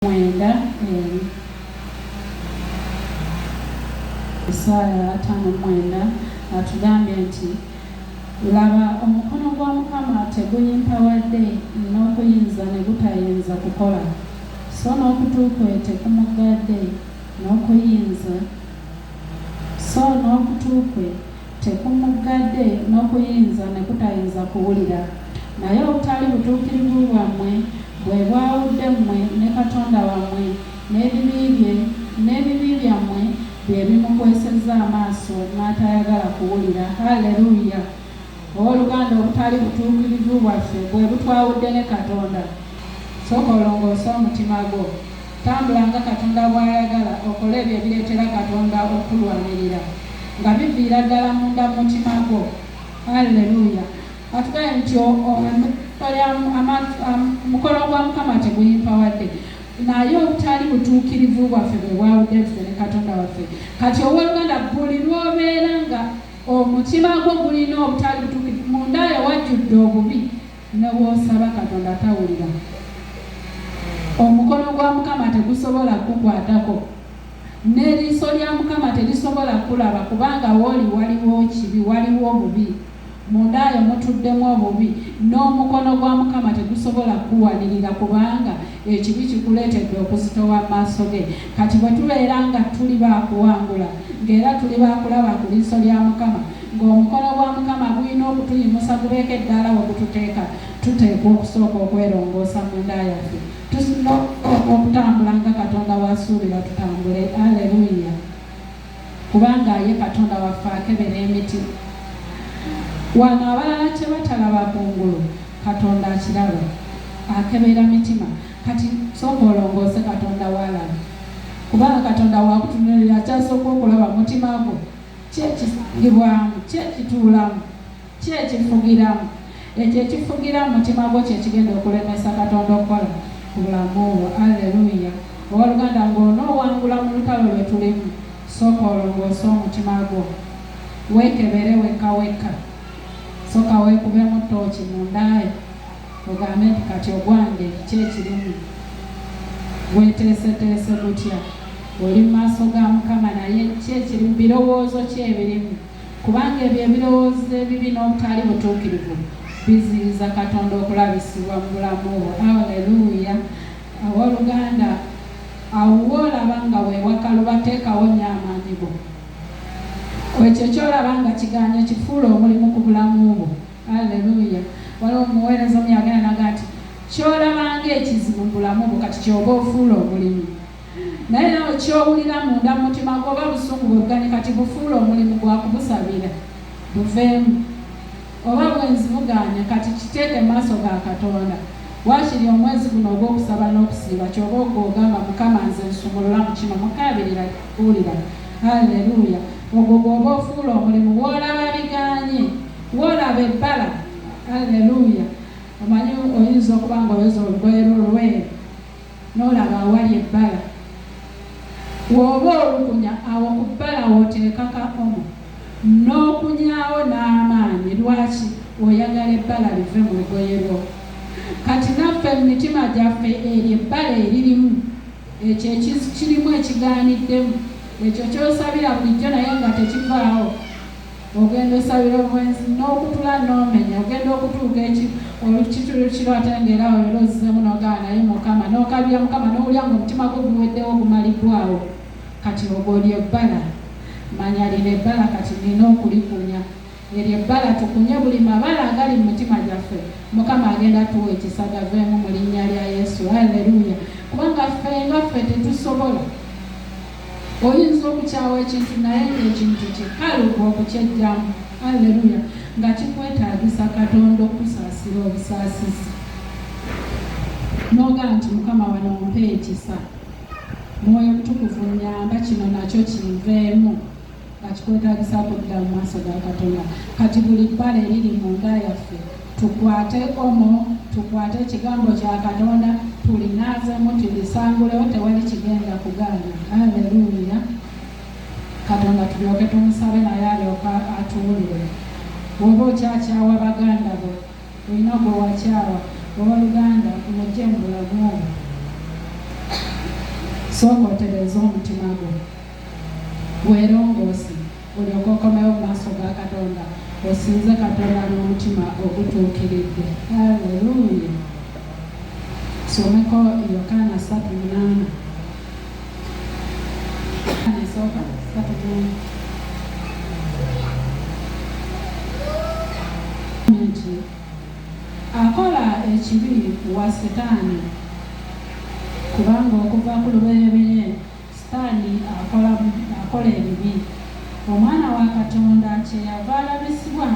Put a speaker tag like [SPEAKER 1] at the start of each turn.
[SPEAKER 1] mwenda Isaya 5:9 atugambye nti laba omukono gwa Mukama teguyimpadde n'okuyinza ne gutayinza kukola, so n'okutu kwe tekumugadde n'okuyinza so n'okutu kwe tekumugadde n'okuyinza ne kutayinza kuwulira. Naye obutali butuukirivu bwammwe bwe bwawudde mmwe ne Katonda wammwe, n'ebibi byammwe bye bimukwesezza amaaso n'atayagala kuwulira. Haleluya! Owooluganda, obutali butuukirivu bwaffe bwe butwawudde ne Katonda. Sooka olongoose omutima gwo, tambula nga Katonda bw'ayagala, okole ebyo ebireetera Katonda okulwanirira nga biviira ddala munda mu mutima gwo. Haleluya! Atugaye nti mukono gwa Mukama teguyimpadde, naye obutali butuukirivu bwaffe bwe bwawudde ffe ne Katonda waffe. Kati owooluganda, buli lw'obeera nga omutima gwo gulina obutali butuukirivu, mundayo wajjudde obubi, ne bw'osaba Katonda tawulira. Omukono gwa Mukama tegusobola kukwatako, n'eriiso lya Mukama terisobola kulaba, kubanga wooli waliwo kibi, waliwo obubi. Mundayo mutuddemu obubi, n'omukono gwa Mukama tegusobola kuwanirira, kubanga ekibi kikuleetedde okuzitowa maaso ge. Kati bwe tubeera nga tuli baakuwangula, ng'era tuli baakulaba ku liiso lya Mukama, ng'omukono gwa Mukama gulina okutuyimusa gubeeko eddala we gututeeka, tuteekwa okusooka okwerongoosa munda yaffe, tusina okutambula nga Katonda w'asuubira tutambule. Aleluya! Kubanga ye Katonda waffe akebera emitima. Wano abalala kye batalaba kungulu, Katonda akiraba, akebera mitima. Kati sooka olongoose Katonda w'alaba, kubanga Katonda waakutunuulira akyasooka okulaba mutima gwo, ki ekisangibwamu, ki ekituulamu, ki ekifugiramu. Ekyo ekifugira mu mutima gwo kye kigenda okulemesa Katonda okukola ku bulamu bwo. Aleluya! Owooluganda, ng'onoowangula mu lutalo lwe tulimu, sooka olongoose omutima gwo, weekebere wekka wekka. Soka weekubemu ttooki mundayo, ogambe nti kati ogwange ki ekirimu. Weeteeseteese gutya, oli mu maaso ga Mukama, naye ki ekirimu, birowoozo ki ebirimu? Kubanga ebyo ebirowoozo ebibi n'obutali butuukirivu biziyiza Katonda okulabisibwa mu bulamu bwo. Aleluya! Owooluganda, awo woolaba nga weewakalu bateekawo nnyo amaanyi go. Ekyo kyolaba nga kigaanye kifuula omulimu ku bulamu bwo. Aleluya! Waliwo omuweereza omu yagenda naga nti kyolaba ng'ekizibu mu bulamu bwo kati kyoba ofuula omulimu. Naye nawe kyowulira munda mu mutima gwo oba busungu bwe buganye kati bufuula omulimu gwa kubusabira buveemu. Oba bwenzi buganye kati kiteeke mu maaso ga Katonda. Waakiri omwezi guno ogw'okusaba n'okusiiba kyoba ogwogamba Mukama, nze nsumulula mu kino, mukaabirira kuwulira. Aleluya! Ogwo gw'oba ofuula omulimu, woolaba biganye, woolaba ebbala. Aleluya! Omanyi oyinza okuba nga oyeza olugoye lwolweru n'olaba awali ebbala, w'oba olukunya awo ku bbala wooteekaka omo n'okunyaawo n'amaanyi. Lwaki? oyagala ebbala live mu lugoye lwo. Kati naffe mu mitima gyaffe eryo ebbala eririmu, ekyo ekirimu ekigaaniddemu, ekyo ky'osabira bulijjo naye nga tekivaawo, ogenda osabira obwenzi n'okutula n'omenya, ogenda okutuuka olukitulukiro ate ng'era olero ozizemu n'ogaa naye Mukama, n'okabira Mukama n'owulira ng'omutima gwo guweddewo gumaliddwawo. Kati ogwo lyebbala. Manya lino ebbala kati nina okulikunya. Eryo ebbala tukunye buli mabala agali mu mitima gyaffe, Mukama agenda tuwa ekisa gaveemu mu linnya lya Yesu. Aleluya! Kubanga ffe nga ffe tetusobola. Oyinza okukyawa ekintu naye ng'ekintu kikalu okukyejjamu. Aleluya! Nga kikwetaagisa Katonda okusaasira obusaasizi. Noga nti Mukama wano mumpe ekisa, Mwoyo Mutukuvu nnyamba kino nakyo kinveemu, nga kikwetaagisa kudda mu maaso ga Katonda. Kati buli bbala eriri munda yaffe tukwate omo, tukwate ekigambo kya Katonda, tulinaazemu tulisangulewo, tewali kigenda kugaana. Aleluya! Katonda tulyoke tumusabe naye alyoka atuwulire. Bw'oba okyakyawa baganda bo, olina gwe wakyawa, owooluganda mujje mu bulamu obwo. sooka otereeza omutima gwo weerongoosi olyoke okomewo mu maaso ga Katonda osinze Katonda n'omutima ogutuukiridde. Haleluya. Someko Yokaana 3:8. Esooka 3:8. Akola ekibi wa Setaani, kubanga okuva ku lubereberye Setaani akola ebibi. Omwana wa Katonda kyeyava alabisibwa